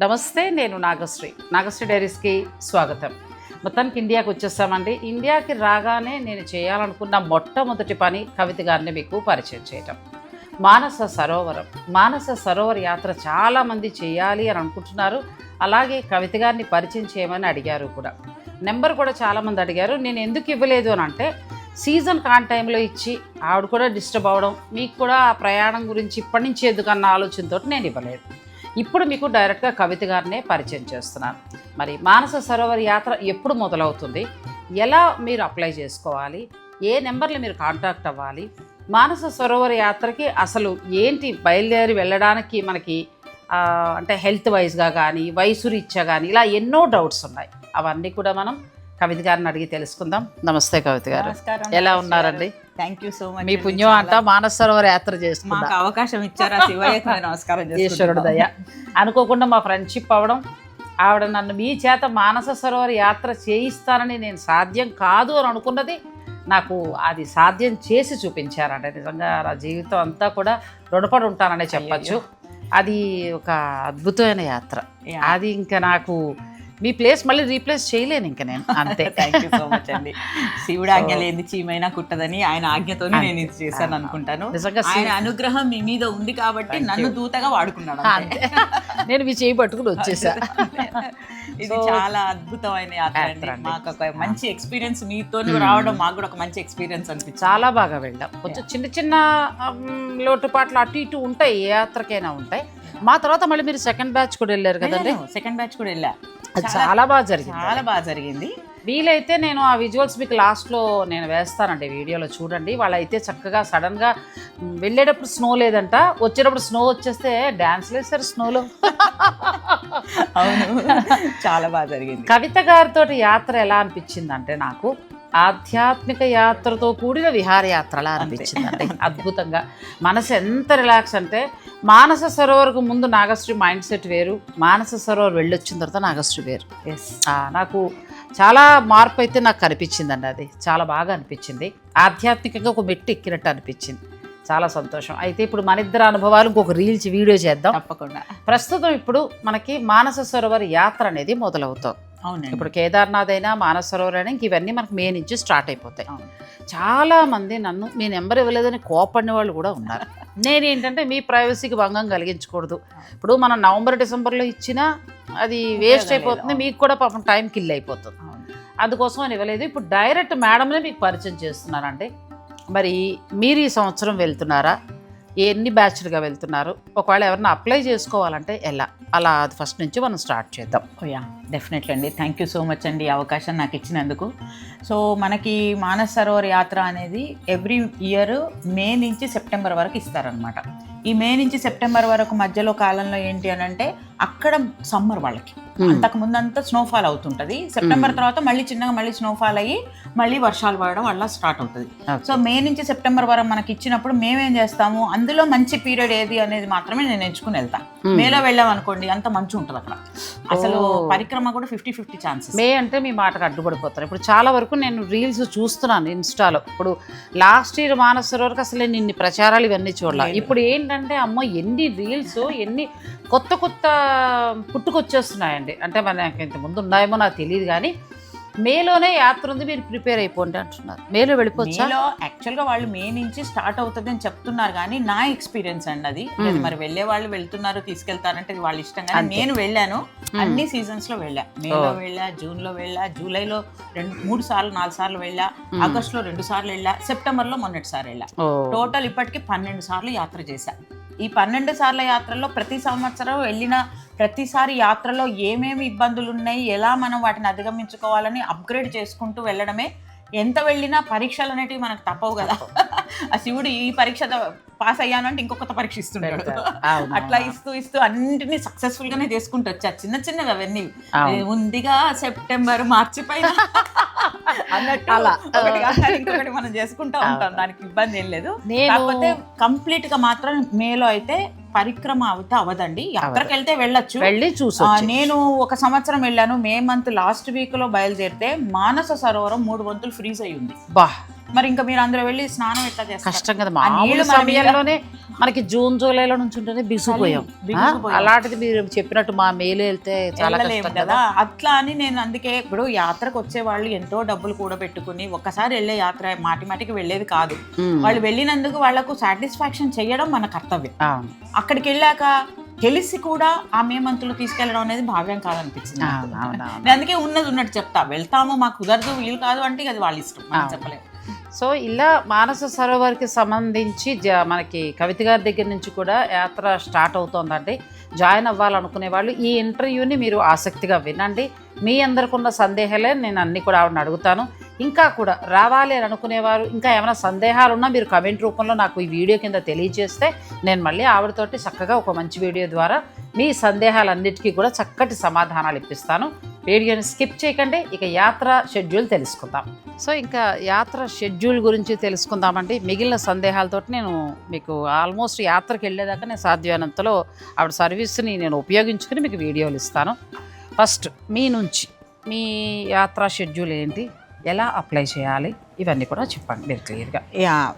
నమస్తే, నేను నాగశ్రీ డైరీస్కి స్వాగతం. మొత్తానికి ఇండియాకి వచ్చేస్తామండి. ఇండియాకి రాగానే నేను చేయాలనుకున్న మొట్టమొదటి పని కవిత గారిని మీకు పరిచయం చేయటం. మానస సరోవర్ యాత్ర చాలామంది చేయాలి అని అనుకుంటున్నారు. అలాగే కవిత గారిని పరిచయం చేయమని అడిగారు కూడా. నెంబర్ కూడా చాలామంది అడిగారు. నేను ఎందుకు ఇవ్వలేదు అని అంటే, సీజన్ కాని టైంలో ఇచ్చి ఆవిడ కూడా డిస్టర్బ్ అవ్వడం, మీకు కూడా ఆ ప్రయాణం గురించి ఇప్పటి నుంచి ఎందుకన్న ఆలోచనతో నేను ఇవ్వలేదు. ఇప్పుడు మీకు డైరెక్ట్గా కవిత గారినే పరిచయం చేస్తున్నాను. మరి మానస సరోవర్ యాత్ర ఎప్పుడు మొదలవుతుంది, ఎలా మీరు అప్లై చేసుకోవాలి, ఏ నెంబర్లు మీరు కాంటాక్ట్ అవ్వాలి, మానస సరోవర్ యాత్రకి అసలు ఏంటి, బయలుదేరి వెళ్ళడానికి మనకి అంటే హెల్త్ వైజ్గా కానీ వయసు రీత్యా కానీ ఇలా ఎన్నో డౌట్స్ ఉన్నాయి. అవన్నీ కూడా మనం కవిత గారిని అడిగి తెలుసుకుందాం. నమస్తే కవిత గారు, ఎలా ఉన్నారండి? Thank you so much. మీ పుణ్యం అంతా మానస సరోవర్ యాత్ర చేసుకున్నాం, అవకాశం ఇచ్చారా శివయ్యకి నమస్కారం. ఈశ్వరుడు దయ. అనుకోకుండా మా ఫ్రెండ్షిప్ అవ్వడం, ఆవిడ నన్ను మీ చేత మానస సరోవర్ యాత్ర చేయిస్తానని నేను సాధ్యం కాదు అని అనుకున్నది నాకు అది సాధ్యం చేసి చూపించారంటే నిజంగా నా జీవితం అంతా కూడా రుణపడి ఉంటాననే చెప్పచ్చు. అది ఒక అద్భుతమైన యాత్ర. అది ఇంకా నాకు మీ ప్లేస్ మళ్ళీ రీప్లేస్ చేయలేను ఇంకా నేను, అంతే. థ్యాంక్ యూ సో మచ్ అండి. శివుడు ఆజ్ఞ లేని చీమైనా కుట్టదని ఆయన ఆజ్ఞతోనే నేను ఇది చేశాను అనుకుంటాను. నిజంగా ఆయన అనుగ్రహం మీ మీద ఉంది కాబట్టి నన్ను దూతగా వాడుకున్నాడు, అంతే. నేను మీ చేయి పట్టుకుని వచ్చేసా. ఇది చాలా అద్భుతమైన యాత్ర అండి. మాకు ఒక మంచి ఎక్స్పీరియన్స్ మీతో రావడం మాకు కూడా ఒక మంచి ఎక్స్పీరియన్స్ అనిపించింది. చాలా బాగా వెళ్ళాం. కొంచెం చిన్న చిన్న లోటుపాట్లు అటు ఇటు ఉంటాయి, ఏ యాత్రకైనా ఉంటాయి. మా తర్వాత మళ్ళీ మీరు సెకండ్ బ్యాచ్ కూడా వెళ్ళారు కదండి? సెకండ్ బ్యాచ్ కూడా వెళ్ళా. అది చాలా బాగా జరిగింది, చాలా బాగా జరిగింది. వీలైతే నేను ఆ విజువల్స్ మీకు లాస్ట్లో నేను వేస్తానండి, వీడియోలో చూడండి. వాళ్ళైతే చక్కగా సడన్గా వెళ్ళేటప్పుడు స్నో లేదంట, వచ్చేటప్పుడు స్నో వచ్చేస్తే డ్యాన్స్ వేశారు స్నోలో. అవును, చాలా బాగా జరిగింది. కవిత గారితో యాత్ర ఎలా అనిపించింది అంటే, నాకు ఆధ్యాత్మిక యాత్రతో కూడిన విహారయాత్రలా అనిపించిందండి. అద్భుతంగా మనసు ఎంత రిలాక్స్ అంటే, మానస సరోవర్కు ముందు నాగశ్రీ మైండ్ సెట్ వేరు, మానస సరోవర్ వెళ్ళొచ్చిన తర్వాత నాగశ్రీ వేరు. నాకు చాలా మార్పు అయితే నాకు కనిపించిందండి. అది చాలా బాగా అనిపించింది. ఆధ్యాత్మికంగా ఒక మెట్టు ఎక్కినట్టు అనిపించింది. చాలా సంతోషం. అయితే ఇప్పుడు మన ఇద్దరు అనుభవాలు ఇంకొక రీల్స్ వీడియో చేద్దాం తప్పకుండా. ప్రస్తుతం ఇప్పుడు మనకి మానస సరోవర్ యాత్ర అనేది మొదలవుతాం. అవును, ఇప్పుడు కేదార్నాథ్ అయినా మానస సరోవర్ అయినా ఇంక ఇవన్నీ మనకి మే నుంచి స్టార్ట్ అయిపోతాయి. చాలామంది నన్ను మీ నెంబర్ ఇవ్వలేదని కోపడిన వాళ్ళు కూడా ఉన్నారు. నేనేంటంటే మీ ప్రైవసీకి భంగం కలిగించకూడదు. ఇప్పుడు మనం నవంబర్ డిసెంబర్లో ఇచ్చినా అది వేస్ట్ అయిపోతుంది, మీకు కూడా పాపం టైం కిల్ అయిపోతుంది. అందుకోసం అని ఇవ్వలేదు. ఇప్పుడు డైరెక్ట్ మేడంనే మీకు పరిచయం చేస్తున్నానండి. మరి మీరు ఈ సంవత్సరం వెళ్తున్నారా, ఎన్ని బ్యాచ్లుగా వెళ్తున్నారు, ఒకవేళ ఎవరైనా అప్లై చేసుకోవాలంటే ఎలా, అలా అది ఫస్ట్ నుంచి మనం స్టార్ట్ చేద్దాం. యా, డెఫినెట్లీ అండి. థ్యాంక్ యూ సో మచ్ అండి, అవకాశం నాకు ఇచ్చినందుకు. సో మనకి మానస సరోవర్ యాత్ర అనేది ఎవ్రీ ఇయర్ మే నుంచి సెప్టెంబర్ వరకు ఇస్తారనమాట. ఈ మే నుంచి సెప్టెంబర్ వరకు మధ్యలో కాలంలో ఏంటి అని అంటే, అక్కడ సమ్మర్ వాళ్ళకి అంతకు ముందంతా స్నోఫాల్ అవుతుంటుంది. సెప్టెంబర్ తర్వాత మళ్ళీ చిన్నగా మళ్ళీ స్నోఫాల్ అయ్యి మళ్ళీ వర్షాలు పడడం అలా స్టార్ట్ అవుతుంది. సో మే నుంచి సెప్టెంబర్ వరకు మనకి ఇచ్చినప్పుడు మేమేం చేస్తాము, అందులో మంచి పీరియడ్ ఏది అనేది మాత్రమే నేను ఎంచుకుని వెళ్తాను. మేలో వెళ్ళాం అనుకోండి, అంత మంచి ఉంటుంది అక్కడ. అసలు పరిక్రమ కూడా 50-50 ఛాన్సెస్. మే అంటే మీ మాటకు అడ్డుపడిపోతారు. ఇప్పుడు చాలా వరకు నేను రీల్స్ చూస్తున్నాను ఇన్స్టాలో. ఇప్పుడు లాస్ట్ ఇయర్ మానస సరోవర్కి అసలు నేను ఇన్ని ప్రచారాలు ఇవన్నీ చూడాలి. ఇప్పుడు ఏంటంటే అమ్మో ఎన్ని రీల్స్, ఎన్ని కొత్త కొత్త పుట్టుకొచ్చేస్తున్నాయండి. అంటే మనకి ఇంతకుముందు ఉన్నాయేమో నాకు తెలియదు, కానీ మేలోనే యాత్ర ఉంది, మీరు ప్రిపేర్ అయిపోండి అంటున్నారు. మేలో వెళ్ళిపోవచ్చు. యాక్చువల్గా వాళ్ళు మే నుంచి స్టార్ట్ అవుతుంది అని చెప్తున్నారు, కానీ నా ఎక్స్పీరియన్స్ అండి అది. మరి వెళ్ళే వాళ్ళు వెళ్తున్నారు, తీసుకెళ్తారంటే వాళ్ళ ఇష్టం. కానీ నేను వెళ్ళాను, అన్ని సీజన్స్ లో వెళ్ళా. మేలో వెళ్ళా, జూన్ లో వెళ్ళా, జూలైలో 2-3 సార్లు 4 సార్లు వెళ్ళా, ఆగస్టులో 2 సార్లు వెళ్ళా, సెప్టెంబర్ లో మొన్నటిసారి వెళ్ళా. టోటల్ ఇప్పటికి 12 సార్లు యాత్ర చేశా. ఈ 12 సార్ల యాత్రల్లో ప్రతి సంవత్సరం వెళ్ళిన ప్రతిసారి యాత్రలో ఏమేమి ఇబ్బందులు ఉన్నాయి, ఎలా మనం వాటిని అధిగమించుకోవాలని అప్గ్రేడ్ చేసుకుంటూ వెళ్ళడమే. ఎంత వెళ్ళినా పరీక్షలు అనేటివి మనకు తప్పవు కదా. ఆ శివుడు ఈ పరీక్ష పాస్ అయ్యాను అంటే ఇంకొక పరీక్ష ఇస్తుంటాడు. అట్లా ఇస్తూ అన్నింటినీ సక్సెస్ఫుల్ గానే చేసుకుంటూ వచ్చా. చిన్న చిన్నవి అవన్నీ ఉందిగా సెప్టెంబర్ మార్చి పైన అన్నట్టు ఇంకొకటి మనం చేసుకుంటూ ఉంటాం, దానికి ఇబ్బంది ఏం లేదు. కాకపోతే కంప్లీట్ గా మాత్రం మేలో అయితే పరిక్రమ అయితే అవదండి. యాత్రకి వెళ్తే వెళ్ళొచ్చు, వెళ్ళి చూసి. నేను ఒక సంవత్సరం వెళ్ళాను, మే మంత్ లాస్ట్ వీక్ లో బయలుదేరితే మానస సరోవరం 3 వంతులు ఫ్రీజ్ అయ్యి ఉంది. మరి ఇంకా మీరు అందులో వెళ్ళి స్నానం ఎట్లా చేస్తారు? కష్టం కదా, మామూలు సమయంలోనే మనకి జూన్ జూలైలో నుంచి ఉంటుంది, బిగుసిపోయాం. అలాంటిది మీరు చెప్పినట్టు మా మేలు వెళ్తే చాలా కష్టం కదా. అట్లా అని నేను అందుకే ఇప్పుడు యాత్రకు వచ్చే వాళ్ళు ఎంతో డబ్బులు కూడా పెట్టుకుని ఒక్కసారి వెళ్ళే యాత్ర మాటికి వెళ్ళేది కాదు. వాళ్ళు వెళ్ళినందుకు వాళ్ళకు సాటిస్ఫాక్షన్ చేయడం మన కర్తవ్యం. అక్కడికి వెళ్ళాక తెలిసి కూడా ఆ మేమంతులు తీసుకెళ్ళడం అనేది భావ్యం కాదనిపించింది. అందుకే ఉన్నది ఉన్నట్టు చెప్తా, వెళ్తాము మాకు కుదరదు వీలు కాదు అంటే అది వాళ్ళ ఇష్టం, మనం చెప్పలేము. సో ఇలా మానస సరోవర్కి సంబంధించి మనకి కవిత గారి దగ్గర నుంచి కూడా యాత్ర స్టార్ట్ అవుతోందండి. జాయిన్ అవ్వాలనుకునే వాళ్ళు ఈ ఇంటర్వ్యూని మీరు ఆసక్తిగా వినండి. మీ అందరికి ఉన్న సందేహాలే నేను అన్నీ కూడా ఆవిడని అడుగుతాను. ఇంకా కూడా రావాలి అని అనుకునేవారు ఇంకా ఏమైనా సందేహాలు ఉన్నా మీరు కమెంట్ రూపంలో నాకు ఈ వీడియో కింద తెలియజేస్తే నేను మళ్ళీ ఆవిడతోటి చక్కగా ఒక మంచి వీడియో ద్వారా మీ సందేహాలన్నిటికీ కూడా చక్కటి సమాధానాలు ఇప్పిస్తాను. వీడియోని స్కిప్ చేయకండి. ఇక యాత్ర షెడ్యూల్ తెలుసుకుందాం. సో ఇంకా యాత్ర షెడ్యూల్ గురించి తెలుసుకుందామండి. మిగిలిన సందేహాలతోటి నేను మీకు ఆల్మోస్ట్ యాత్రకు వెళ్ళేదాకా నేను సాధ్యమైనంతలో ఆవిడ సర్వీస్ని నేను ఉపయోగించుకుని మీకు వీడియోలు ఇస్తాను. ఫస్ట్ మీ నుంచి మీ యాత్ర షెడ్యూల్ ఏంటి, ఎలా అప్లై చేయాలి, ఇవన్నీ కూడా చెప్పండి మీరు క్లియర్గా.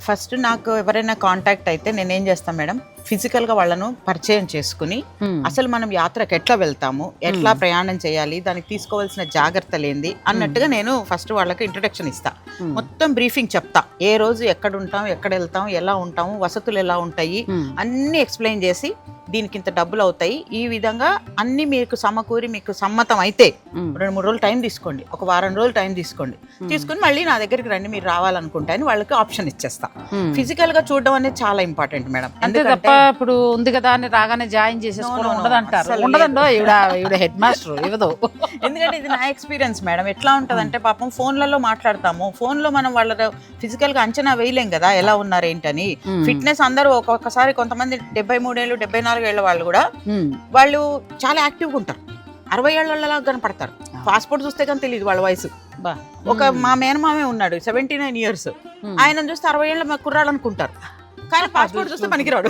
ఫస్ట్ నాకు ఎవరైనా కాంటాక్ట్ అయితే నేనేం చేస్తాను మేడం, ఫిజికల్గా వాళ్ళను పరిచయం చేసుకుని అసలు మనం యాత్రకు ఎట్లా వెళ్తాము, ఎట్లా ప్రయాణం చేయాలి, దానికి తీసుకోవాల్సిన జాగ్రత్తలు ఏంది అన్నట్టుగా నేను ఫస్ట్ వాళ్ళకి ఇంట్రొడక్షన్ ఇస్తా. మొత్తం బ్రీఫింగ్ చెప్తా, ఏ రోజు ఎక్కడ ఉంటాం, ఎక్కడ వెళ్తాం, ఎలా ఉంటాము, వసతులు ఎలా ఉంటాయి అన్నీ ఎక్స్ప్లెయిన్ చేసి దీనికి ఇంత డబ్బులు అవుతాయి, ఈ విధంగా అన్ని మీకు సమకూరి మీకు సమ్మతం అయితే 2-3 రోజులు టైం తీసుకోండి, ఒక వారం రోజులు టైం తీసుకోండి, తీసుకుని మళ్ళీ నా దగ్గరికి రండి మీరు రావాలనుకుంటే అని వాళ్ళకి ఆప్షన్ ఇచ్చేస్తా. ఫిజికల్ గా చూడడం అనేది చాలా ఇంపార్టెంట్ మేడం. అంతే తప్ప ఇప్పుడు ఉంది కదా అని రాగానే జాయిన్ చేసేసుకోవడం ఉండదంటారు. ఉండదండో ఈవిడ హెడ్ మాస్టర్ ఇవ్వదు. ఎందుకంటే ఇది నా ఎక్స్పీరియన్స్ మేడం. ఎట్లా ఉంటదంటే పాపం ఫోన్లలో మాట్లాడతాము, ఫోన్ లో మనం వాళ్ళ ఫిజికల్ గా అంచనా వేయలేం కదా ఎలా ఉన్నారు ఏంటని. ఫిట్నెస్ అందరూ ఒక్కొక్కసారి కొంతమంది 73 ఏళ్ళు 74 ఏళ్ళ వాళ్ళు కూడా వాళ్ళు చాలా యాక్టివ్గా ఉంటారు, 60 ఏళ్ళ కనపడతారు. పాస్పోర్ట్ చూస్తే కానీ తెలియదు వాళ్ళ వయసు. ఒక మా మేనమామే ఉన్నాడు 79 ఇయర్స్, ఆయన చూస్తే 60 ఏళ్ళ కుర్రాళ్ళు అనుకుంటారు, కానీ పాస్పోర్ట్ చూస్తే పనికిరాడు.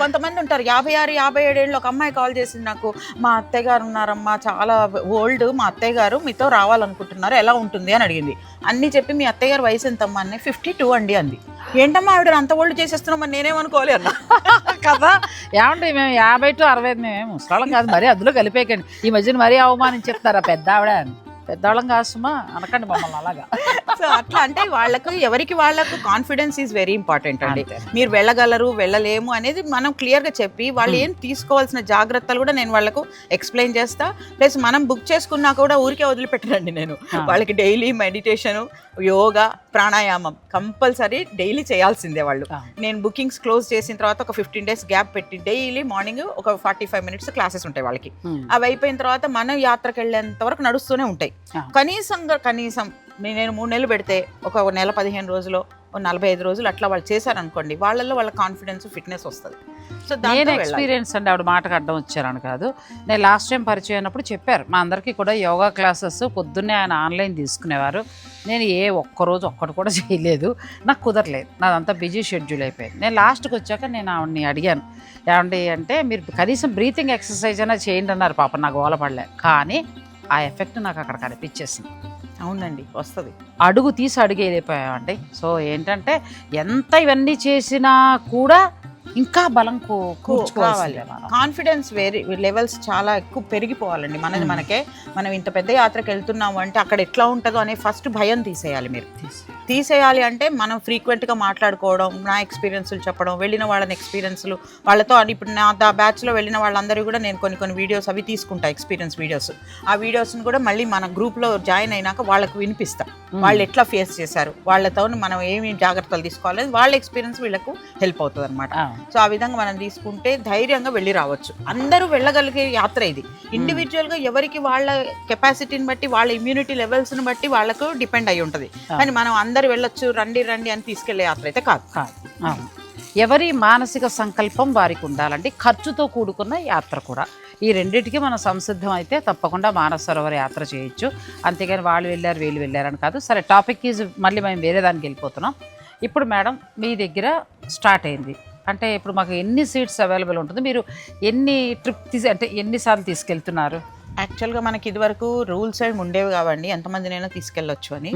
కొంతమంది ఉంటారు 56 57 ఏళ్ళు. ఒక అమ్మాయి కాల్ చేసింది నాకు, మా అత్తయ్య గారు ఉన్నారమ్మా చాలా ఓల్డ్, మా అత్తయ్య గారు మీతో రావాలనుకుంటున్నారు ఎలా ఉంటుంది అని అడిగింది. అన్నీ చెప్పి మీ అత్తయ్య గారు వయసు ఎంతమ్మా అని 52 అండి అంది. ఏంటమ్మా ఆవిడ అంత ఓల్డ్ చేసేస్తున్నాం అని నేనేమనుకోవాలి అన్న కదా. ఏమంటే మేము 50 to 65 మేము ముసలాళ్ళం కాదు, మరీ అందులో కలిపేయకండి. ఈ మధ్యన మరీ అవమానించేస్తారా పెద్ద ఆవిడ అని. పెద్దవాళ్ళం కాసుమా అనకండి మమ్మల్ని అలాగా. సో అట్లా అంటే వాళ్ళకు ఎవరికి వాళ్ళకు కాన్ఫిడెన్స్ ఈజ్ వెరీ ఇంపార్టెంట్ అండి. మీరు వెళ్ళగలరు వెళ్ళలేము అనేది మనం క్లియర్గా చెప్పి వాళ్ళు ఏం తీసుకోవాల్సిన జాగ్రత్తలు కూడా నేను వాళ్ళకు ఎక్స్ప్లెయిన్ చేస్తా. ప్లస్ మనం బుక్ చేసుకున్నా కూడా ఊరికే వదిలిపెట్టనండి నేను. వాళ్ళకి డైలీ మెడిటేషను, యోగా, ప్రాణాయామం కంపల్సరీ డైలీ చేయాల్సిందే వాళ్ళు. నేను బుకింగ్స్ క్లోజ్ చేసిన తర్వాత ఒక 15 days గ్యాప్ పెట్టి డైలీ మార్నింగ్ ఒక 45 minutes క్లాసెస్ ఉంటాయి వాళ్ళకి. అవి అయిపోయిన తర్వాత మనం యాత్రకు వెళ్ళేంత వరకు నడుస్తూనే ఉంటాయి. కనీసం నేను 3 నెలలు పెడితే ఒక నెల 15 రోజులు 45 రోజులు అట్లా వాళ్ళు చేశారనుకోండి, వాళ్ళల్లో వాళ్ళ కాన్ఫిడెన్స్ ఫిట్నెస్ వస్తుంది. సో నేను ఎక్స్పీరియన్స్ అండి, ఆవిడ మాటకు అడ్డం వచ్చారని కాదు. నేను లాస్ట్ టైం పరిచయం అయినప్పుడు చెప్పారు మా అందరికీ కూడా యోగా క్లాసెస్ పొద్దున్నే ఆయన ఆన్లైన్ తీసుకునేవారు. నేను ఒక్కరోజు ఒక్కటి కూడా చేయలేదు, నాకు కుదరలేదు, నాదంతా బిజీ షెడ్యూల్ అయిపోయింది. నేను లాస్ట్కి వచ్చాక నేను ఆవిడని అడిగాను, ఏమండి అంటే మీరు కనీసం బ్రీతింగ్ ఎక్సర్సైజ్ అయినా చేయండి అన్నారు. పాప నాకు గోలపడలే, కానీ ఆ ఎఫెక్ట్ నాకు అక్కడ కనిపించేసింది. అవునండి వస్తుంది, అడుగు తీసి అడిగేదిపోయామండి. సో ఏంటంటే ఎంత ఇవన్నీ చేసినా కూడా ఇంకా బలం కూర్చుకోవాలి. కాన్ఫిడెన్స్ లెవెల్స్ చాలా ఎక్కువ పెరిగిపోవాలండి మనకే. మనం ఇంత పెద్ద యాత్రకు వెళ్తున్నాము అంటే అక్కడ ఎట్లా ఉంటుందో అనే ఫస్ట్ భయం తీసేయాలి. మీరు తీసేయాలి అంటే మనం ఫ్రీక్వెంట్గా మాట్లాడుకోవడం, నా ఎక్స్పీరియన్స్లు చెప్పడం, వెళ్ళిన వాళ్ళని ఎక్స్పీరియన్స్లు వాళ్ళతో. ఇప్పుడు నా బ్యాచ్లో వెళ్ళిన వాళ్ళందరూ కూడా నేను కొన్ని వీడియోస్ అవి తీసుకుంటా, ఎక్స్పీరియన్స్ వీడియోస్. ఆ వీడియోస్ని కూడా మళ్ళీ మన గ్రూప్లో జాయిన్ అయినాక వాళ్ళకు వినిపిస్తా, వాళ్ళు ఎట్లా ఫేస్ చేశారు, వాళ్ళతో మనం ఏమి జాగ్రత్తలు తీసుకోవాలి, వాళ్ళ ఎక్స్పీరియన్స్ వీళ్ళకు హెల్ప్ అవుతుంది అనమాట. సో ఆ విధంగా మనం తీసుకుంటే ధైర్యంగా వెళ్ళి రావచ్చు. అందరూ వెళ్ళగలిగే యాత్ర ఇది. ఇండివిజువల్గా ఎవరికి వాళ్ళ కెపాసిటీని బట్టి, వాళ్ళ ఇమ్యూనిటీ లెవెల్స్ని బట్టి వాళ్ళకు డిపెండ్ అయి ఉంటుంది. కానీ మనం అందరూ వెళ్ళొచ్చు రండి అని తీసుకెళ్లే యాత్ర అయితే కాదు. ఎవరి మానసిక సంకల్పం వారికి ఉండాలంటే ఖర్చుతో కూడుకున్న యాత్ర కూడా. ఈ రెండింటికి మనం సంసిద్ధం అయితే తప్పకుండా మానస సరోవర్ యాత్ర చేయొచ్చు. అంతేగాని వాళ్ళు వెళ్ళారు వీళ్ళు వెళ్ళారని కాదు. సరే, టాపిక్ ఈజ్ మళ్ళీ మేము వేరే దానికి వెళ్ళిపోతున్నాం. ఇప్పుడు మేడం మీ దగ్గర స్టార్ట్ అయింది అంటే ఇప్పుడు మాకు ఎన్ని సీట్స్ అవైలబుల్ ఉంటుంది, మీరు ఎన్ని ట్రిప్ అంటే ఎన్నిసార్లు తీసుకెళ్తున్నారు? యాక్చువల్గా మనకి ఇదివరకు రూల్స్ ఏమి ఉండేవి కావండి, ఎంతమందినైనా తీసుకెళ్ళొచ్చు అని.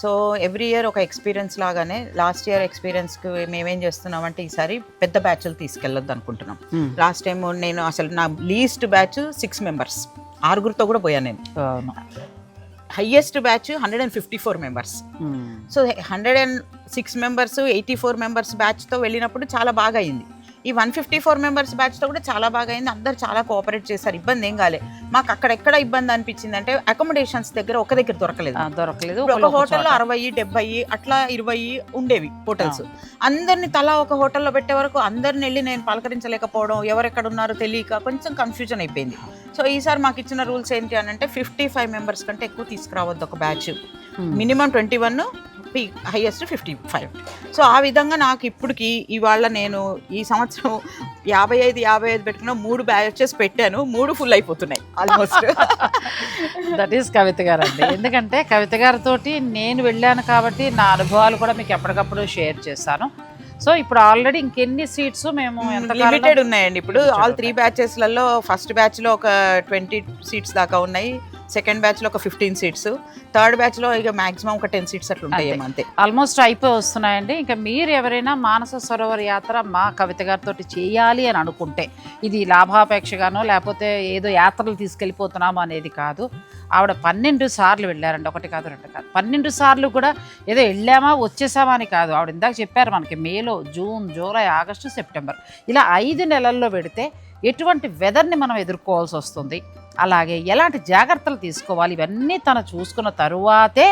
సో ఎవ్రీ ఇయర్ ఒక ఎక్స్పీరియన్స్ లాగానే లాస్ట్ ఇయర్ ఎక్స్పీరియన్స్కి మేమేం చేస్తున్నామంటే ఈసారి పెద్ద బ్యాచ్లు తీసుకెళ్ళొద్దు అనుకుంటున్నాం. లాస్ట్ టైం నేను అసలు నా లీస్ట్ బ్యాచ్ 6 మెంబర్స్, 6గురితో కూడా పోయాను నేను. Highest batch 154 members. So 106 members 84 members బ్యాచ్తో వెళ్ళినప్పుడు చాలా బాగా అయింది. ఈ 154 మెంబర్స్ బ్యాచ్తో కూడా చాలా బాగా అయింది. అందరు చాలా కోఆపరేట్ చేశారు, ఇబ్బంది ఏం కాలే. మాకు అక్కడెక్కడ ఇబ్బంది అనిపించింది అంటే అకామిడేషన్స్ దగ్గర ఒక దగ్గర దొరకలేదు. ఒక హోటల్లో 60, 70 అట్లా 20 ఉండేవి హోటల్స్. అందరిని తలా ఒక హోటల్లో పెట్టే వరకు అందరిని వెళ్ళి నేను పలకరించలేకపోవడం, ఎవరెక్కడ ఉన్నారో తెలియక కొంచెం కన్ఫ్యూజన్ అయిపోయింది. సో ఈసారి మాకు ఇచ్చిన రూల్స్ ఏంటి అని అంటే 55 మెంబర్స్ కంటే ఎక్కువ తీసుకురావద్దు ఒక బ్యాచ్, మినిమం 21, హైయెస్ట్ 55. సో ఆ విధంగా నాకు ఇప్పటికి ఇవాళ నేను ఈ సంవత్సరం 55 పెట్టుకున్న 3 బ్యాచెస్ పెట్టాను, 3 ఫుల్ అయిపోతున్నాయి ఆల్మోస్ట్. దట్ ఈస్ కవిత గారు అండి. ఎందుకంటే కవిత గారితో నేను వెళ్ళాను కాబట్టి నా అనుభవాలు కూడా మీకు ఎప్పటికప్పుడు షేర్ చేశాను. సో ఇప్పుడు ఆల్రెడీ ఇంకెన్ని సీట్స్ మేము లిమిటెడ్ ఉన్నాయండి. ఇప్పుడు ఆల్ 3 బ్యాచెస్లలో ఫస్ట్ బ్యాచ్లో ఒక 20 సీట్స్ దాకా ఉన్నాయి, సెకండ్ బ్యాచ్లో ఒక 15 సీట్స్, థర్డ్ బ్యాచ్లో ఇక మాక్సిమం ఒక 10 సీట్స్ అట్లా ఉంటాయి. అంతే, ఆల్మోస్ట్ అయిపోయి వస్తున్నాయండి. ఇంకా మీరు ఎవరైనా మానస సరోవర్ యాత్ర మా కవిత గారితో చేయాలి అని అనుకుంటే, ఇది లాభాపేక్షగానో లేకపోతే ఏదో యాత్రలు తీసుకెళ్ళిపోతున్నామో అనేది కాదు. ఆవిడ 12 సార్లు వెళ్ళారండి, 1 కాదు 2 కాదు, 12 సార్లు కూడా ఏదో వెళ్ళామా వచ్చేసామా అని కాదు. ఆవిడ ఇందాక చెప్పారు మనకి మేలో, జూన్, జూలై, ఆగస్టు, సెప్టెంబర్ ఇలా 5 నెలల్లో పెడితే ఎటువంటి వెదర్ని మనం ఎదుర్కోవాల్సి వస్తుంది, అలాగే ఎలాంటి జాగ్రత్తలు తీసుకోవాలి, ఇవన్నీ తను చూసుకున్న తరువాతే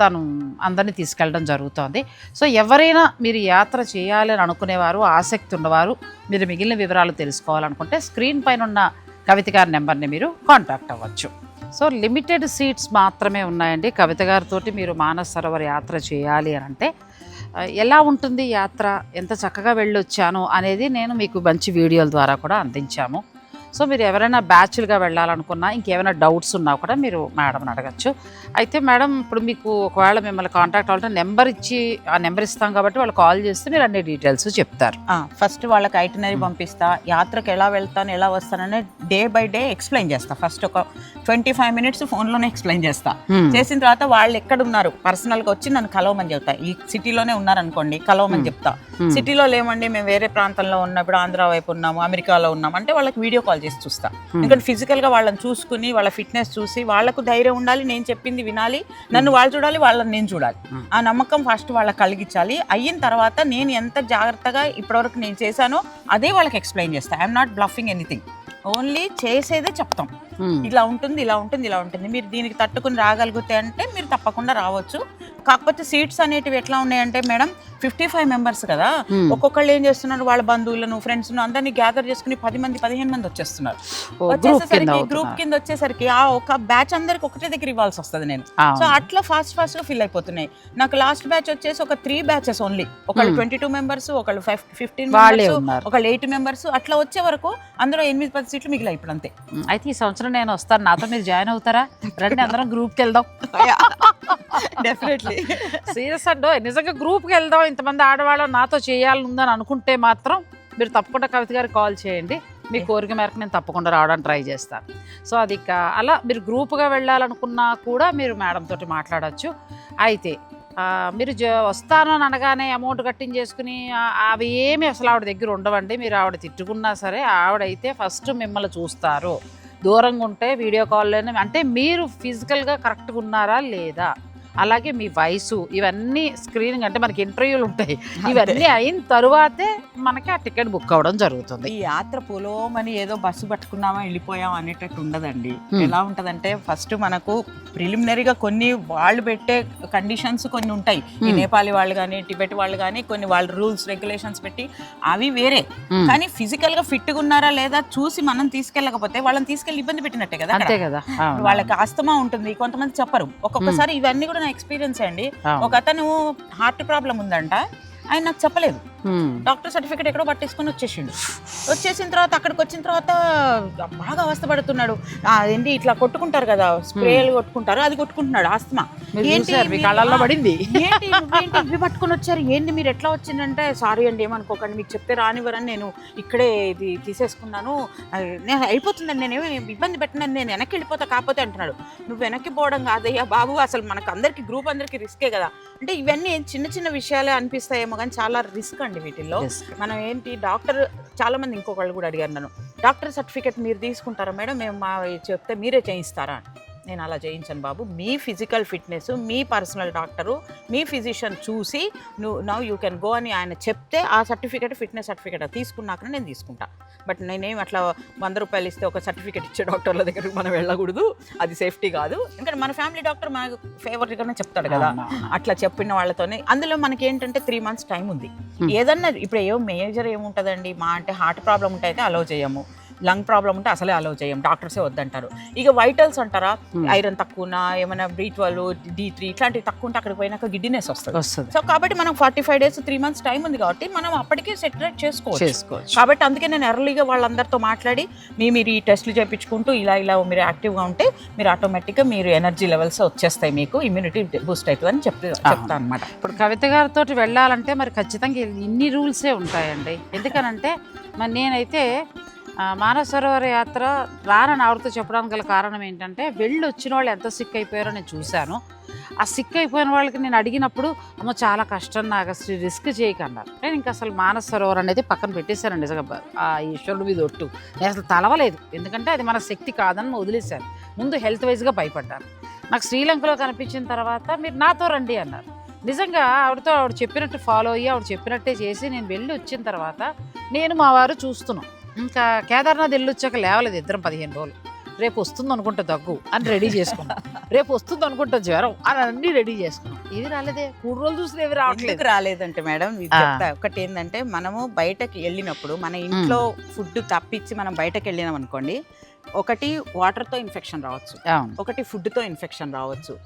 తను అందరినీ తీసుకెళ్ళడం జరుగుతోంది. సో ఎవరైనా మీరు యాత్ర చేయాలని అనుకునేవారు, ఆసక్తి ఉన్నవారు, మీరు మిగిలిన వివరాలు తెలుసుకోవాలనుకుంటే స్క్రీన్ పైన ఉన్న కవిత గారి నెంబర్ని మీరు కాంటాక్ట్ అవ్వచ్చు. సో లిమిటెడ్ సీట్స్ మాత్రమే ఉన్నాయండి. కవిత గారితో మీరు మానస సరోవర్ యాత్ర చేయాలి అని అంటే ఎలా ఉంటుంది యాత్ర, ఎంత చక్కగా వెళ్ళొచ్చాను అనేది నేను మీకు మంచి వీడియోల ద్వారా కూడా అందించాము. సో మీరు ఎవరైనా బ్యాచ్లుగా వెళ్ళాలనుకున్నా, ఇంకేమైనా డౌట్స్ ఉన్నా కూడా మీరు మేడంని అడగచ్చు. అయితే మేడం ఇప్పుడు మీకు ఒకవేళ మిమ్మల్ని కాంటాక్ట్ అవ్వాలంటే నెంబర్ ఇచ్చి, ఆ నెంబర్ ఇస్తాం కాబట్టి వాళ్ళు కాల్ చేస్తే మీరు అన్ని డీటెయిల్స్ చెప్తారు. ఫస్ట్ వాళ్ళకి ఐటినరీ పంపిస్తా, యాత్రకు ఎలా వెళ్తాను ఎలా వస్తాననే డే బై డే ఎక్స్ప్లెయిన్ చేస్తా. ఫస్ట్ ఒక 25 మినిట్స్ ఫోన్లోనే ఎక్స్ప్లెయిన్ చేస్తా. చేసిన తర్వాత వాళ్ళు ఎక్కడ ఉన్నారు పర్సనల్గా వచ్చి నన్ను కలవమని చెప్తా. ఈ సిటీలోనే ఉన్నారనుకోండి, కలవమని చెప్తా. సిటీలో లేమండి మేము వేరే ప్రాంతంలో ఉన్నప్పుడు ఆంధ్ర వైపు ఉన్నాము, అమెరికాలో ఉన్నాము అంటే వాళ్ళకి వీడియో కాల్ చేసి చూస్తా. ఎందుకంటే ఫిజికల్ గా వాళ్ళని చూసుకుని వాళ్ళ ఫిట్నెస్ చూసి వాళ్ళకు ధైర్యం ఉండాలి, నేను చెప్పింది వినాలి, నన్ను వాళ్ళు చూడాలి, వాళ్ళని నేను చూడాలి. ఆ నమ్మకం ఫస్ట్ వాళ్ళకి కలిగించాలి. అయిన తర్వాత నేను ఎంత జాగ్రత్తగా ఇప్పటివరకు నేను చేశానో అదే వాళ్ళకి ఎక్స్ప్లెయిన్ చేస్తా. I'm not bluffing anything, only చేసేదే చెప్తాం. ఇలా ఉంటుంది ఇలా ఉంటుంది ఇలా ఉంటుంది, మీరు దీనికి తట్టుకుని రాగలిగితే అంటే మీరు తప్పకుండా రావచ్చు. కాకపోతే సీట్స్ అనేటివి ఎట్లా ఉన్నాయంటే మేడం 55 మెంబర్స్ కదా, ఒక్కొక్కళ్ళు ఏం చేస్తున్నారు వాళ్ళ బంధువులను ఫ్రెండ్స్ అందరినీ గ్యాదర్ చేసుకుని 10 మంది 15 మంది వచ్చేస్తున్నారు. వచ్చేసరికి గ్రూప్ కింద వచ్చేసరికి ఆ ఒక బ్యాచ్ అందరికి ఒకటే దగ్గర ఇవ్వాల్సి వస్తుంది నేను. సో అట్లా ఫాస్ట్ గా ఫిల్ అయిపోతున్నాయి. నాకు లాస్ట్ బ్యాచ్ వచ్చేసి ఒక 3 బ్యాచెస్ ఓన్లీ, ఒకళ్ళు 22 మెంబర్స్, ఒకళ్ళు 15 మెంబర్స్, ఒకళ్ళు 8 మెంబర్స్, అట్లా వచ్చే వరకు అందులో 8-10 సీట్లు మిగిలాయి ఇప్పుడు అంతే. అయితే ఈ సంవత్సరం నేను వస్తాను, నాతో మీరు జాయిన్ అవుతారా? రండి అందరం గ్రూప్కి వెళ్దాం. డెఫినెట్లీ సీరియస్ అండో, నిజంగా గ్రూప్కి వెళ్దాం, ఇంతమంది ఆడవాళ్ళు నాతో చేయాలనుందని అనుకుంటే మాత్రం మీరు తప్పకుండా కవిత గారికి కాల్ చేయండి. మీ కోరిక మేరకు నేను తప్పకుండా రావడానికి ట్రై చేస్తాను. సో అది అలా మీరు గ్రూప్గా వెళ్ళాలనుకున్నా కూడా మీరు మేడం తోటి మాట్లాడచ్చు. అయితే మీరు వస్తాను అని అనగానే అమౌంట్ కట్టించేసుకుని అవి ఏమి అసలు ఆవిడ దగ్గర ఉండవండి. మీరు ఆవిడ తిట్టుకున్నా సరే ఆవిడైతే ఫస్ట్ మిమ్మల్ని చూస్తారు. దూరంగా ఉంటే వీడియో కాల్లోనే, అంటే మీరు ఫిజికల్గా కరెక్ట్గా ఉన్నారా లేదా, అలాగే మీ వయసు, ఇవన్నీ స్క్రీనింగ్ అంటే మనకి ఇంటర్వ్యూలు ఉంటాయి, ఇవన్నీ అయిన తరువాతే మనకి ఆ టికెట్ బుక్ అవ్వడం జరుగుతుంది. ఈ యాత్ర పొలోమని ఏదో బస్సు పట్టుకున్నామా వెళ్ళిపోయాం అనేటట్టు ఉండదండి. ఎలా ఉంటదంటే ఫస్ట్ మనకు ప్రిలిమినరీగా కొన్ని వాళ్ళు పెట్టే కండిషన్స్ కొన్ని ఉంటాయి. ఈ నేపాలీ వాళ్ళు కానీ టిబెట్ వాళ్ళు కానీ కొన్ని వాళ్ళు రూల్స్ రెగ్యులేషన్స్ పెట్టి అవి వేరే. కానీ ఫిజికల్ గా ఫిట్ గా ఉన్నారా లేదా చూసి మనం తీసుకెళ్ళకపోతే వాళ్ళని తీసుకెళ్ళి ఇబ్బంది పెట్టినట్టే కదా. అంతే కదా, వాళ్ళకి ఆస్తమా ఉంటుంది, కొంతమంది చెప్పరు. ఒక్కొక్కసారి ఇవన్నీ కూడా నా ఎక్స్పీరియన్స్ అండి. ఒక అతను హార్ట్ ప్రాబ్లం ఉందంట, ఆయన నాకు చెప్పలేదు. డాక్టర్ సర్టిఫికేట్ ఎక్కడో పట్టేసుకొని వచ్చేసిన తర్వాత అక్కడికి వచ్చిన తర్వాత బాగా అవస్థపడుతున్నాడు. ఏంటి ఇట్లా కొట్టుకుంటారు కదా, స్ప్రేలు కొట్టుకుంటారు, అది కొట్టుకుంటున్నాడు ఆస్తమా. కళ్ళల్లో పడింది. ఏంటి ఇవి పట్టుకొని వచ్చారు, ఏంటి మీరు ఎట్లా వచ్చిందంటే, సారీ అండి ఏమనుకోకండి, మీకు చెప్తే రానివ్వరని నేను ఇక్కడే ఇది తీసేసుకున్నాను, నేను అయిపోతుందని నేనేమి ఇబ్బంది పెట్టినని నేను వెనక్కి వెళ్ళిపోతా కాకపోతే అంటున్నాడు. నువ్వు వెనక్కి పోవడం కాదయ్యా బాబు, అసలు మనకు అందరికి గ్రూప్ అందరికి రిస్కే కదా. అంటే ఇవన్నీ చిన్న చిన్న విషయాలే అనిపిస్తాయేమో కానీ చాలా రిస్క్ అండి వీటిల్లో. మనం ఏంటి డాక్టర్, చాలా మంది ఇంకొకళ్ళు కూడా అడిగారు నన్ను, డాక్టర్ సర్టిఫికేట్ మీరు తీసుకుంటారా మేడం, మేము మా చెప్తే మీరే చేయిస్తారా? నేను అలా చేయించాను బాబు, మీ ఫిజికల్ ఫిట్నెస్ మీ పర్సనల్ డాక్టరు మీ ఫిజిషియన్ చూసి నౌ యూ కెన్ గో అని ఆయన చెప్తే ఆ సర్టిఫికేట్ ఫిట్నెస్ సర్టిఫికేట్ తీసుకున్నాక నేను తీసుకుంటా. బట్ నేనేం అట్లా 100 రూపాయలు ఇస్తే ఒక సర్టిఫికేట్ ఇచ్చే డాక్టర్ల దగ్గరికి మనం వెళ్ళకూడదు, అది సేఫ్టీ కాదు. ఎందుకంటే మన ఫ్యామిలీ డాక్టర్ మనకు ఫేవర్గానే చెప్తాడు కదా, అట్లా చెప్పిన వాళ్ళతోనే. అందులో మనకి ఏంటంటే 3 months టైం ఉంది. ఏదన్నా ఇప్పుడు మేజర్ ఏముంటుందండి, మా అంటే హార్ట్ ప్రాబ్లం ఉంటే అయితే అలౌ చేయము, లంగ్ ప్రాబ్లం ఉంటే అసలే అలౌ చేయం, డాక్టర్సే వద్దంటారు. ఇక వైటల్స్ అంటారా, ఐరన్ తక్కువనా, ఏమైనా B12 D3 ఇట్లాంటివి తక్కువ ఉంటే అక్కడికి పోయినాక గిడ్డినెస్ వస్తుంది. సో కాబట్టి మనం 45 days 3 months టైం ఉంది కాబట్టి మనం అప్పటికే సెటరేట్ చేసుకోవచ్చు. కాబట్టి అందుకే నేను ఎర్లీగా వాళ్ళందరితో మాట్లాడి మీరు ఈ టెస్ట్లు చేయించుకుంటూ ఇలా మీరు యాక్టివ్గా ఉంటే మీరు ఆటోమేటిక్గా మీరు ఎనర్జీ లెవెల్స్ వచ్చేస్తాయి, మీకు ఇమ్యూనిటీ బూస్ట్ అవుతుంది అని చెప్తాను అనమాట. ఇప్పుడు కవిత గారితో వెళ్ళాలంటే మరి ఖచ్చితంగా ఇన్ని రూల్సే ఉంటాయండి. ఎందుకనంటే మరి నేనైతే మానస సరోవర యాత్ర రానని ఆవిడతో చెప్పడానికి గల కారణం ఏంటంటే, వెళ్ళి వచ్చిన వాళ్ళు ఎంత సిక్ అయిపోయారో నేను చూశాను. ఆ సిక్ అయిపోయిన వాళ్ళకి నేను అడిగినప్పుడు అమ్మ చాలా కష్టం, నాకు అసలు రిస్క్ చేయకన్నారు. నేను ఇంకా అసలు మానస సరోవర్ అనేది పక్కన పెట్టేశాను. నిజంగా ఆ ఈశ్వరుడు మీద ఒట్టు నేను అసలు తలవలేదు, ఎందుకంటే అది మన శక్తి కాదని వదిలేశాను. ముందు హెల్త్ వైజ్గా భయపడ్డాను. నాకు శ్రీలంకలో కనిపించిన తర్వాత మీరు నాతో రండి అన్నారు. నిజంగా ఆవిడ చెప్పినట్టు ఫాలో అయ్యి ఆవిడ చెప్పినట్టే చేసి నేను వెళ్ళి వచ్చిన తర్వాత నేను మా వారు చూస్తున్నాం. ఇంకా కేదార్నాథ్ వెళ్ళి వచ్చాక లేవలేదు ఇద్దరం 15 రోజులు. రేపు వస్తుంది అనుకుంటా దగ్గు అని రెడీ చేసుకున్నాం, రేపు వస్తుంది అనుకుంటా జ్వరం అని అన్నీ రెడీ చేసుకున్నాం. ఇది రాలేదే, 3 రోజులు చూసి ఏవి రాలేదంటే మేడం చెప్తా. ఒకటి ఏంటంటే, మనము బయటకి వెళ్ళినప్పుడు మన ఇంట్లో ఫుడ్ తప్పించి మనం బయటకు వెళ్ళినాం అనుకోండి, ఒకటి వాటర్తో ఇన్ఫెక్షన్ రావచ్చు, ఒకటి ఫుడ్తో ఇన్ఫెక్షన్ రావచ్చు,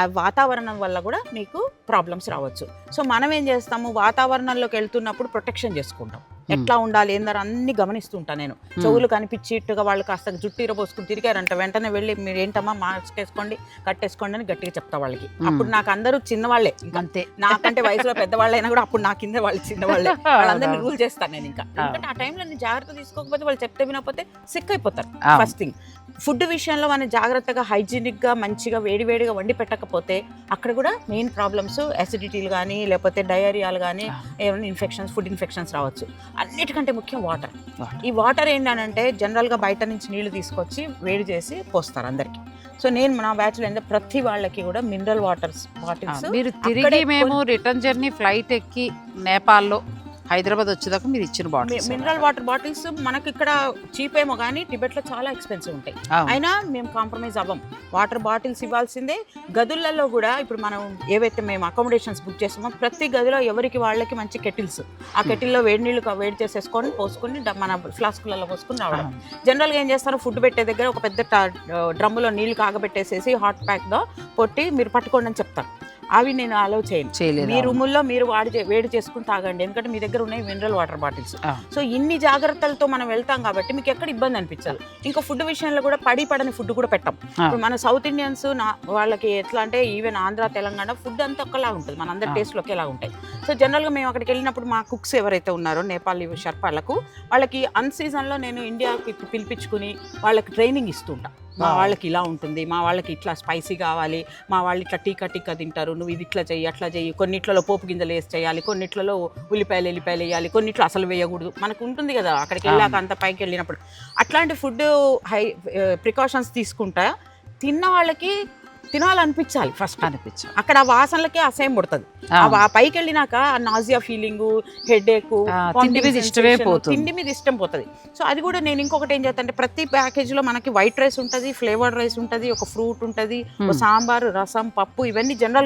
ఆ వాతావరణం వల్ల కూడా మీకు ప్రాబ్లమ్స్ రావచ్చు. సో మనం ఏం చేస్తాము, వాతావరణంలోకి వెళ్తున్నప్పుడు ప్రొటెక్షన్ చేసుకుంటాం. ఎట్లా ఉండాలి ఏందని అన్ని గమనిస్తుంటాను నేను. చెవులు కనిపించేట్టుగా వాళ్ళు కాస్త జుట్టు ఇరబోసుకుని తిరిగారంట, వెంటనే వెళ్ళి మీరు ఏంటమ్మా మాస్క్ వేసుకోండి కట్టేసుకోండి అని గట్టిగా చెప్తా వాళ్ళకి. అప్పుడు నాకు అందరూ చిన్నవాళ్లే, అంతే నాకంటే వయసులో పెద్దవాళ్ళైనా కూడా అప్పుడు నా కింద వాళ్ళు చిన్నవాళ్ళే, వాళ్ళందరినీ రూల్ చేస్తాను నేను. ఇంకా ఎందుకంటే ఆ టైంలో నేను జాగ్రత్త తీసుకోకపోతే వాళ్ళు చెప్తే వినకపోతే సిక్ అయిపోతారు. ఫస్ట్ థింగ్, ఫుడ్ విషయంలో మనం జాగ్రత్తగా హైజీనిక్గా మంచిగా వేడివేడిగా వండి పెట్టకపోతే అక్కడ కూడా మెయిన్ ప్రాబ్లమ్స్ యాసిడిటీలు కానీ లేకపోతే డయేరియాలు కానీ ఏమైనా ఇన్ఫెక్షన్స్, ఫుడ్ ఇన్ఫెక్షన్స్ రావచ్చు. అన్నిటికంటే ముఖ్యం వాటర్. ఈ వాటర్ ఏంటంటే జనరల్గా బయట నుంచి నీళ్లు తీసుకొచ్చి వేడి చేసి పోస్తారు అందరికి. సో నేను నా బ్యాచ్లో ఏంటంటే ప్రతి వాళ్ళకి కూడా మినరల్ వాటర్స్ బాటిల్స్. మీరు తిరిగి మేము రిటర్న్ జర్నీ ఫ్లైట్ ఎక్కి నేపాల్లో హైదరాబాద్ వచ్చేదాకా మీరు ఇచ్చిన బాటిల్స్, మినరల్ వాటర్ బాటిల్స్ మనకి ఇక్కడ చీప్ ఏమో కానీ టిబెట్లో చాలా ఎక్స్పెన్సివ్ ఉంటాయి. అయినా మేము కాంప్రమైజ్ అవ్వం, వాటర్ బాటిల్స్ ఇవ్వాల్సిందే. గదులలో కూడా ఇప్పుడు మనం ఏవైతే మేము అకామిడేషన్స్ బుక్ చేస్తామో ప్రతి గదిలో ఎవరికి వాళ్ళకి మంచి కెటిల్స్, ఆ కెటిల్లో వేడి నీళ్ళు వేడి చేసేసుకొని పోసుకొని మన ఫ్లాస్కులలో పోసుకొని రావడం. జనరల్గా ఏం చేస్తారు, ఫుడ్ పెట్టే దగ్గర ఒక పెద్ద డ్రమ్ములో నీళ్లు కాగబెట్టేసేసి హాట్ ప్యాక్గా పొట్టి మీరు పట్టుకోండి అని చెప్తారు. అవి నేను అలౌ చేయలేదు. మీ రూముల్లో మీరు వేడి చేసుకుని తాగండి, ఎందుకంటే మీ దగ్గర ఉన్నాయి మినరల్ వాటర్ బాటిల్స్. సో ఇన్ని జాగ్రత్తలతో మనం వెళ్తాం కాబట్టి మీకు ఎక్కడ ఇబ్బంది అనిపించదు. ఇంకా ఫుడ్ విషయంలో కూడా పడని ఫుడ్ కూడా పెట్టాం. ఇప్పుడు మన సౌత్ ఇండియన్స్ వాళ్ళకి ఎట్లా అంటే ఈవెన్ ఆంధ్ర తెలంగాణ ఫుడ్ అంతా ఒకలా ఉంటుంది, మన అందరి టేస్ట్లు ఒకేలా ఉంటాయి. సో జనరల్గా మేము అక్కడికి వెళ్ళినప్పుడు మా కుక్స్ ఎవరైతే ఉన్నారో నేపాలీ షర్పాలకు, వాళ్ళకి అన్ సీజన్లో నేను ఇండియాకి పిలిపించుకుని వాళ్ళకి ట్రైనింగ్ ఇస్తుంటా. మా వాళ్ళకి ఇలా ఉంటుంది, మా వాళ్ళకి ఇట్లా స్పైసీ కావాలి, మా వాళ్ళు ఇట్లా టీకా తింటారు, నువ్వు ఇది ఇట్లా చెయ్యి అట్లా చెయ్యి, కొన్నిట్లలో పోపు గింజలు వేసి చేయాలి, కొన్నిట్లలో ఉల్లిపాయలు వేయాలి, కొన్నిట్లో అసలు వేయకూడదు. మనకు ఉంటుంది కదా అక్కడికి వెళ్ళాక అంత పైకి వెళ్ళినప్పుడు. అట్లాంటి ఫుడ్ ప్రికాషన్స్ తీసుకుంటా తిన్న వాళ్ళకి తినాలనిపించాలి. ఫస్ట్ అనిపించాలి, అక్కడ ఆ వాసనలకే అసహ్యం పుడుతుంది. ఆ పైకి వెళ్ళినాక నాజియా ఫీలింగ్, హెడేక్, తిండి మీద ఇష్టం పోతుంది. సో అది కూడా నేను ఇంకొకటి ఏం చేస్తాను అంటే, ప్రతి ప్యాకేజీలో మనకి వైట్ రైస్ ఉంటుంది, ఫ్లేవర్డ్ రైస్ ఉంటుంది, ఒక ఫ్రూట్ ఉంటుంది, ఒక సాంబార్, రసం, పప్పు, ఇవన్నీ జనరల్